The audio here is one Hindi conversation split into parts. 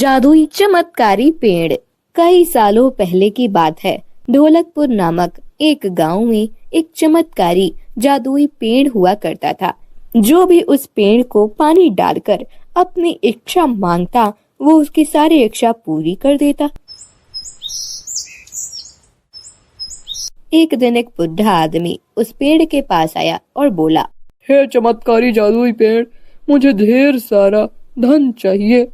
जादुई चमत्कारी पेड़। कई सालों पहले की बात है। ढोलकपुर नामक एक गांव में एक चमत्कारी जादुई पेड़ हुआ करता था। जो भी उस पेड़ को पानी डालकर अपनी इच्छा मांगता, वो उसकी सारी इच्छा पूरी कर देता। एक दिन एक बुढ़ा आदमी उस पेड़ के पास आया और बोला, हे चमत्कारी जादुई पेड़, मुझे ढेर सारा धन चाहिए।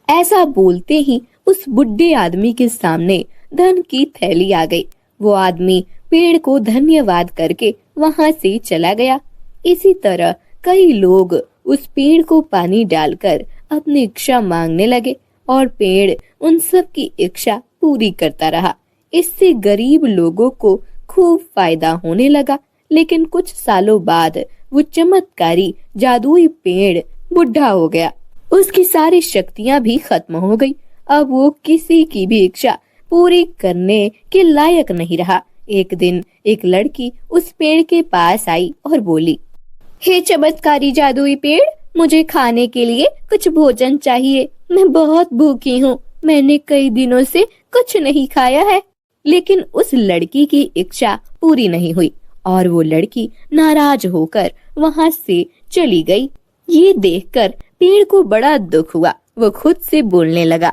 ऐसा बोलते ही उस बुढ़े आदमी के सामने धन की थैली आ गई। वो आदमी पेड़ को धन्यवाद करके वहां से चला गया। इसी तरह कई लोग उस पेड़ को पानी डालकर अपनी इच्छा मांगने लगे और पेड़ उन सब की इच्छा पूरी करता रहा। इससे गरीब लोगों को खूब फायदा होने लगा। लेकिन कुछ सालों बाद वो चमत्कारी जादुई पेड़ बुढ़ा हो गया। उसकी सारी शक्तियां भी खत्म हो गई। अब वो किसी की भी इच्छा पूरी करने के लायक नहीं रहा। एक दिन एक लड़की उस पेड़ के पास आई और बोली, हे चमत्कारी जादुई पेड़, मुझे खाने के लिए कुछ भोजन चाहिए। मैं बहुत भूखी हूँ। मैंने कई दिनों से कुछ नहीं खाया है। लेकिन उस लड़की की इच्छा पूरी नहीं हुई और वो लड़की नाराज होकर वहां से चली गई। ये देखकर पेड़ को बड़ा दुख हुआ। वो खुद से बोलने लगा,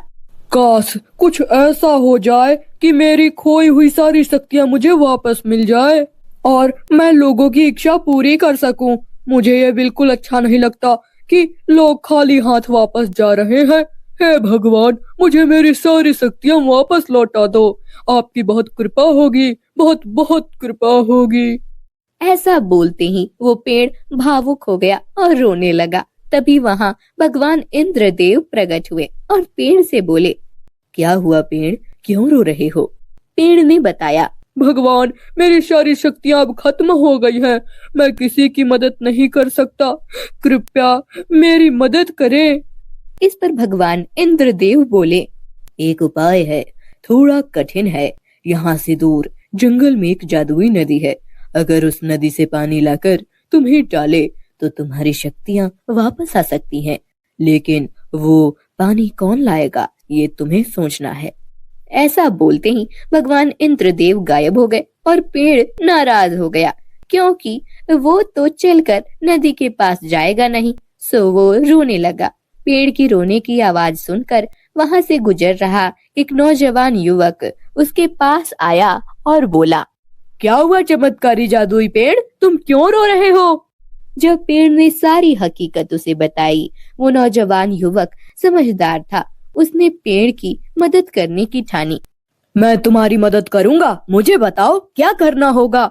काश कुछ ऐसा हो जाए कि मेरी खोई हुई सारी शक्तियां मुझे वापस मिल जाए और मैं लोगों की इच्छा पूरी कर सकूं। मुझे ये बिल्कुल अच्छा नहीं लगता कि लोग खाली हाथ वापस जा रहे हैं। हे भगवान, मुझे मेरी सारी शक्तियां वापस लौटा दो। आपकी बहुत कृपा होगी, बहुत बहुत कृपा होगी। ऐसा बोलते ही वो पेड़ भावुक हो गया और रोने लगा। तभी वहां भगवान इंद्रदेव प्रकट हुए और पेड़ से बोले, क्या हुआ पेड़, क्यों रो रहे हो? पेड़ ने बताया, भगवान, मेरी सारी शक्तियां अब खत्म हो गई हैं। मैं किसी की मदद नहीं कर सकता। कृपया मेरी मदद करें। इस पर भगवान इंद्रदेव बोले, एक उपाय है, थोड़ा कठिन है। यहाँ से दूर जंगल में एक जादुई नदी है। अगर उस नदी से पानी लाकर तुम्हें डाले तो तुम्हारी शक्तियां वापस आ सकती हैं। लेकिन वो पानी कौन लाएगा, ये तुम्हें सोचना है। ऐसा बोलते ही भगवान इंद्रदेव गायब हो गए और पेड़ नाराज हो गया, क्योंकि वो तो चलकर नदी के पास जाएगा नहीं। सो वो रोने लगा। पेड़ की रोने की आवाज सुनकर वहां से गुजर रहा एक नौजवान युवक उसके पास आया और बोला, क्या हुआ चमत्कारी जादुई पेड़, तुम क्यों रो रहे हो? जब पेड़ ने सारी हकीकत उसे बताई, वो नौजवान युवक समझदार था। उसने पेड़ की मदद करने की ठानी। मैं तुम्हारी मदद करूंगा, मुझे बताओ क्या करना होगा?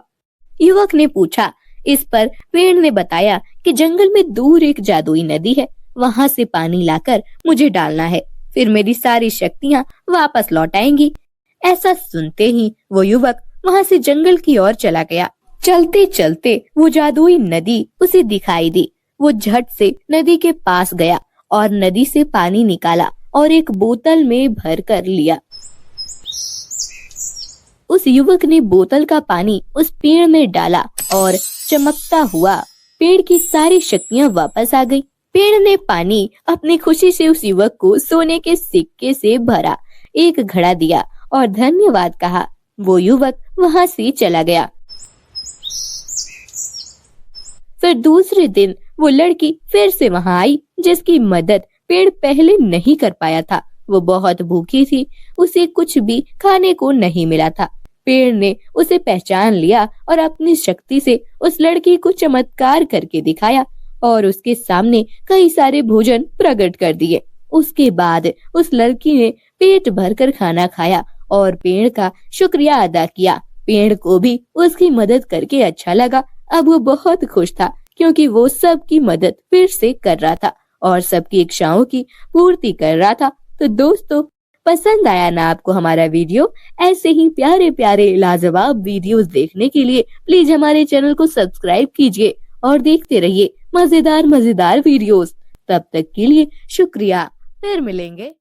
युवक ने पूछा। इस पर पेड़ ने बताया कि जंगल में दूर एक जादुई नदी है। वहां से पानी लाकर मुझे डालना है, फिर मेरी सारी शक्तियां वापस लौट आएंगी। ऐसा सुनते ही वो युवक वहां से जंगल की ओर चला गया। चलते चलते वो जादुई नदी उसे दिखाई दी। वो झट से नदी के पास गया और नदी से पानी निकाला और एक बोतल में भर कर लिया। उस युवक ने बोतल का पानी उस पेड़ में डाला और चमकता हुआ पेड़ की सारी शक्तियां वापस आ गई। पेड़ ने पानी अपनी खुशी से उस युवक को सोने के सिक्के से भरा, एक घड़ा दिया और धन्यवाद कहा। वो युवक वहां से चला गया। फिर दूसरे दिन वो लड़की फिर से वहां आई, जिसकी मदद पेड़ पहले नहीं कर पाया था। वो बहुत भूखी थी, उसे कुछ भी खाने को नहीं मिला था। पेड़ ने उसे पहचान लिया और अपनी शक्ति से उस लड़की को चमत्कार करके दिखाया और उसके सामने कई सारे भोजन प्रकट कर दिए। उसके बाद उस लड़की ने पेट भरकर खाना खाया और पेड़ का शुक्रिया अदा किया। पेड़ को भी उसकी मदद करके अच्छा लगा। अब वो बहुत खुश था, क्योंकि वो सबकी मदद फिर से कर रहा था और सबकी इच्छाओं की पूर्ति कर रहा था। तो दोस्तों, पसंद आया ना आपको हमारा वीडियो? ऐसे ही प्यारे प्यारे लाजवाब वीडियोस देखने के लिए प्लीज हमारे चैनल को सब्सक्राइब कीजिए और देखते रहिए मजेदार मजेदार वीडियोस। तब तक के लिए शुक्रिया, फिर मिलेंगे।